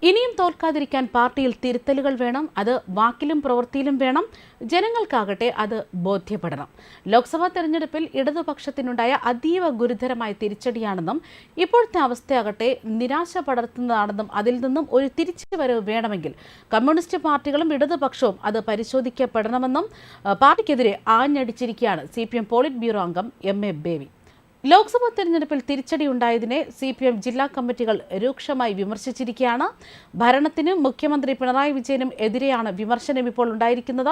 ഇനിയും തോൽക്കാതിരിക്കാൻ പാർട്ടിയിൽ തിരുത്തലുകൾ വേണം. അത് വാക്കിലും പ്രവൃത്തിയിലും വേണം. ജനങ്ങൾക്കാകട്ടെ അത് ബോധ്യപ്പെടണം. ലോക്സഭാ തെരഞ്ഞെടുപ്പിൽ ഇടതുപക്ഷത്തിനുണ്ടായ അതീവ ഗുരുതരമായ തിരിച്ചടിയാണെന്നും ഇപ്പോഴത്തെ അവസ്ഥയാകട്ടെ നിരാശ പടർത്തുന്നതാണെന്നും അതിൽ നിന്നും ഒരു തിരിച്ചുവരവ് വേണമെങ്കിൽ കമ്മ്യൂണിസ്റ്റ് പാർട്ടികളും ഇടതുപക്ഷവും അത് പരിശോധിക്കപ്പെടണമെന്നും പാർട്ടിക്കെതിരെ ആഞ്ഞടിച്ചിരിക്കുകയാണ് CPM പോളിറ്റ് ബ്യൂറോ അംഗം MA ബേബി. ലോക്സഭാ തെരഞ്ഞെടുപ്പിൽ തിരിച്ചടിയുണ്ടായതിനെ CPM ജില്ലാ കമ്മിറ്റികൾ രൂക്ഷമായി വിമർശിച്ചിരിക്കുകയാണ്. ഭരണത്തിനും മുഖ്യമന്ത്രി പിണറായി വിജയനും എതിരെയാണ് വിമർശനം ഇപ്പോൾ ഉണ്ടായിരിക്കുന്നത്.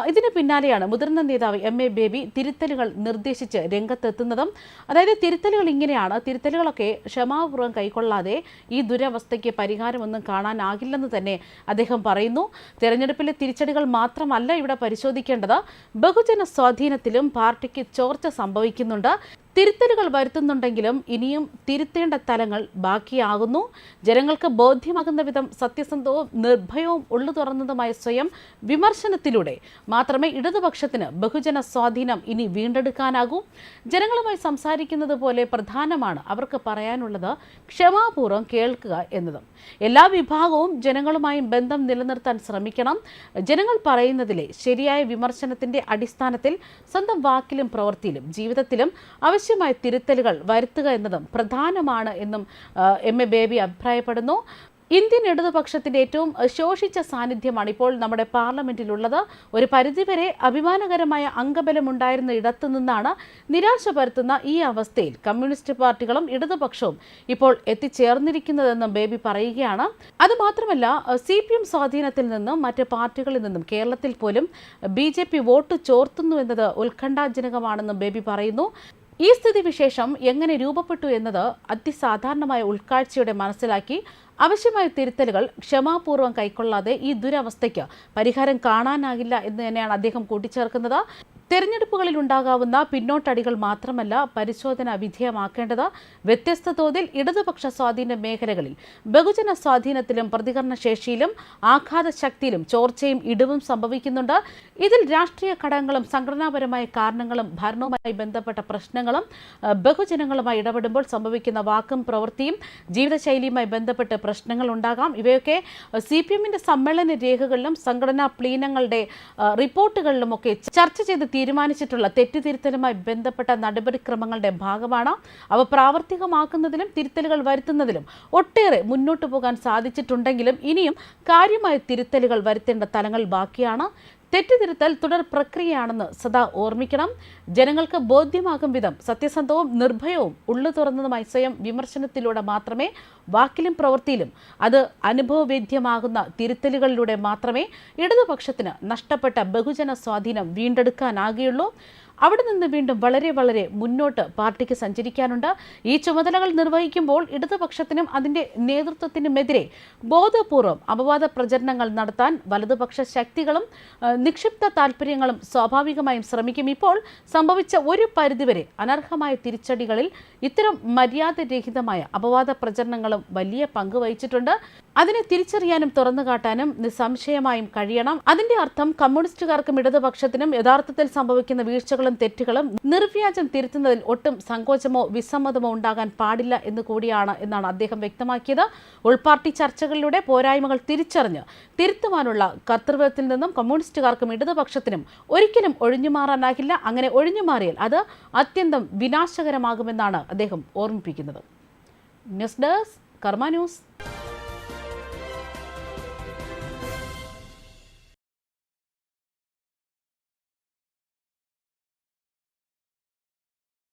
ഇതിന് പിന്നാലെയാണ് മുതിർന്ന നേതാവ് MA ബേബി തിരുത്തലുകൾ നിർദ്ദേശിച്ച് രംഗത്തെത്തുന്നതും. അതായത് തിരുത്തലുകൾ ഇങ്ങനെയാണ്, തിരുത്തലുകളൊക്കെ ക്ഷമാപൂർവ്വം കൈക്കൊള്ളാതെ ഈ ദുരവസ്ഥയ്ക്ക് പരിഹാരമൊന്നും കാണാനാകില്ലെന്ന് തന്നെ അദ്ദേഹം പറയുന്നു. തെരഞ്ഞെടുപ്പിലെ തിരിച്ചടികൾ മാത്രമല്ല ഇവിടെ പരിശോധിക്കേണ്ടത്, ബഹുജന സ്വാധീനത്തിലും പാർട്ടിക്ക് ചോർച്ച സംഭവിക്കുന്നുണ്ട്. തിരുത്തലുകൾ വരുത്തുന്നുണ്ടെങ്കിലും ഇനിയും തിരുത്തേണ്ട തലങ്ങൾ ബാക്കിയാകുന്നു. ജനങ്ങൾക്ക് ബോധ്യമാകുന്ന വിധം സത്യസന്ധവും നിർഭയവും ഉള്ളു തുറന്നതുമായ സ്വയം വിമർശനത്തിലൂടെ മാത്രമേ ഇടതുപക്ഷത്തിന് ബഹുജന സ്വാധീനം ഇനി വീണ്ടെടുക്കാനാകൂ. ജനങ്ങളുമായി സംസാരിക്കുന്നത് പോലെ പ്രധാനമാണ് അവർക്ക് പറയാനുള്ളത് ക്ഷമാപൂർവ്വം കേൾക്കുക എന്നതും. എല്ലാ വിഭാഗവും ജനങ്ങളുമായും ബന്ധം നിലനിർത്താൻ ശ്രമിക്കണം. ജനങ്ങൾ പറയുന്നതിലെ ശരിയായ വിമർശനത്തിന്റെ അടിസ്ഥാനത്തിൽ സ്വന്തം വാക്കിലും പ്രവൃത്തിയിലും ജീവിതത്തിലും ആവശ്യമായ തിരുത്തലുകൾ വരുത്തുക എന്നതും പ്രധാനമാണ് എന്നും MA ബേബി അഭിപ്രായപ്പെടുന്നു. ഇന്ത്യൻ ഇടതുപക്ഷത്തിന്റെ ഏറ്റവും ശോഷിച്ച സാന്നിധ്യമാണ് ഇപ്പോൾ നമ്മുടെ പാർലമെന്റിലുള്ളത്. ഒരു പരിധിവരെ അഭിമാനകരമായ അംഗബലമുണ്ടായിരുന്ന ഇടത്തു നിന്നാണ് നിരാശ പരത്തുന്ന ഈ അവസ്ഥയിൽ കമ്മ്യൂണിസ്റ്റ് പാർട്ടികളും ഇടതുപക്ഷവും ഇപ്പോൾ എത്തിച്ചേർന്നിരിക്കുന്നതെന്നും ബേബി പറയുകയാണ്. അതുമാത്രമല്ല, CPM സ്വാധീനത്തിൽ നിന്നും മറ്റ് പാർട്ടികളിൽ നിന്നും കേരളത്തിൽ പോലും BJP വോട്ട് ചോർത്തുന്നു എന്നത് ഉത്കണ്ഠാജനകമാണെന്നും ബേബി പറയുന്നു. ഈ സ്ഥിതിവിശേഷം എങ്ങനെ രൂപപ്പെട്ടു എന്നത് അതിസാധാരണമായ ഉൾക്കാഴ്ചയോടെ മനസ്സിലാക്കി ആവശ്യമായ തിരുത്തലുകൾ ക്ഷമാപൂർവ്വം കൈക്കൊള്ളാതെ ഈ ദുരവസ്ഥയ്ക്ക് പരിഹാരം കാണാനാകില്ല എന്ന് തന്നെയാണ് അദ്ദേഹം കൂട്ടിച്ചേർക്കുന്നത്. തെരഞ്ഞെടുപ്പുകളിൽ ഉണ്ടാകാവുന്ന പിന്നോട്ടടികൾ മാത്രമല്ല പരിശോധന വിധേയമാക്കേണ്ടത്. വ്യത്യസ്ത തോതിൽ ഇടതുപക്ഷ സ്വാധീന മേഖലകളിൽ ബഹുജന സ്വാധീനത്തിലും പ്രതികരണശേഷിയിലും ആഘാത ശക്തിയിലും ചോർച്ചയും ഇടിവും സംഭവിക്കുന്നുണ്ട്. ഇതിൽ രാഷ്ട്രീയ ഘടകങ്ങളും സംഘടനാപരമായ കാരണങ്ങളും ഭരണവുമായി ബന്ധപ്പെട്ട പ്രശ്നങ്ങളും ബഹുജനങ്ങളുമായി ഇടപെടുമ്പോൾ സംഭവിക്കുന്ന വാക്കും പ്രവൃത്തിയും ജീവിതശൈലിയുമായി ബന്ധപ്പെട്ട് പ്രശ്നങ്ങൾ ഉണ്ടാകാം. ഇവയൊക്കെ CPMന്റെ സമ്മേളന രേഖകളിലും സംഘടനാ പ്ലീനങ്ങളുടെ റിപ്പോർട്ടുകളിലുമൊക്കെ ചർച്ച ചെയ്ത് തീരുമാനിച്ചിട്ടുള്ള തെറ്റുതിരുത്തലുമായി ബന്ധപ്പെട്ട നടപടിക്രമങ്ങളുടെ ഭാഗമാണ്. അവ പ്രാവർത്തികമാക്കുന്നതിലും തിരുത്തലുകൾ വരുത്തുന്നതിലും ഒട്ടേറെ മുന്നോട്ടു പോകാൻ സാധിച്ചിട്ടുണ്ടെങ്കിലും ഇനിയും കാര്യമായ തിരുത്തലുകൾ വരുത്തേണ്ട തലങ്ങൾ ബാക്കിയാണ്. തെറ്റുതിരുത്തൽ തുടർ പ്രക്രിയയാണെന്ന് സദാ ഓർമ്മിക്കണം. ജനങ്ങൾക്ക് ബോധ്യമാകും വിധം സത്യസന്ധവും നിർഭയവും ഉള്ളു തുറന്നതുമായി സ്വയം വിമർശനത്തിലൂടെ മാത്രമേ വാക്കിലും പ്രവൃത്തിയിലും അത് അനുഭവവേദ്യമാകുന്ന തിരുത്തലുകളിലൂടെ മാത്രമേ ഇടതുപക്ഷത്തിന് നഷ്ടപ്പെട്ട ബഹുജന സ്വാധീനം വീണ്ടെടുക്കാനാകുകയുള്ളൂ. അവിടെ നിന്ന് വീണ്ടും വളരെ വളരെ മുന്നോട്ട് പാർട്ടിക്ക് സഞ്ചരിക്കാനുണ്ട്. ഈ ചുമതലകൾ നിർവഹിക്കുമ്പോൾ ഇടതുപക്ഷത്തിനും അതിൻ്റെ നേതൃത്വത്തിനുമെതിരെ ബോധപൂർവം അപവാദ പ്രചരണങ്ങൾ നടത്താൻ വലതുപക്ഷ ശക്തികളും നിക്ഷിപ്ത താല്പര്യങ്ങളും സ്വാഭാവികമായും ശ്രമിക്കും. ഇപ്പോൾ സംഭവിച്ച ഒരു പരിധിവരെ അനർഹമായ തിരിച്ചടികളിൽ ഇത്തരം മര്യാദരഹിതമായ അപവാദ പ്രചരണങ്ങളും വലിയ പങ്ക് വഹിച്ചിട്ടുണ്ട്. അതിനെ തിരിച്ചറിയാനും തുറന്നു കാട്ടാനും നിസ്സംശയമായും കഴിയണം. അതിന്റെ അർത്ഥം കമ്മ്യൂണിസ്റ്റുകാർക്കും ഇടതുപക്ഷത്തിനും യഥാർത്ഥത്തിൽ സംഭവിക്കുന്ന വീഴ്ചകളും തെറ്റുകളും നിർവ്യാജം തിരുത്തുന്നതിൽ ഒട്ടും സങ്കോചമോ വിസമ്മതമോ ഉണ്ടാകാൻ പാടില്ല എന്ന് കൂടിയാണ് എന്നാണ് അദ്ദേഹം വ്യക്തമാക്കിയത്. ഉൾപാർട്ടി ചർച്ചകളിലൂടെ പോരായ്മകൾ തിരിച്ചറിഞ്ഞ് തിരുത്തുവാനുള്ള കർത്തവ്യത്തിൽ നിന്നും കമ്മ്യൂണിസ്റ്റുകാർക്കും ഇടതുപക്ഷത്തിനും ഒരിക്കലും ഒഴിഞ്ഞുമാറാനാകില്ല. അങ്ങനെ ഒഴിഞ്ഞുമാറിയാൽ അത് അത്യന്തം വിനാശകരമാകുമെന്നാണ് അദ്ദേഹം ഓർമ്മിപ്പിക്കുന്നത്. ന്യൂസ് ഡെസ്ക് കർമ്മ ന്യൂസ്.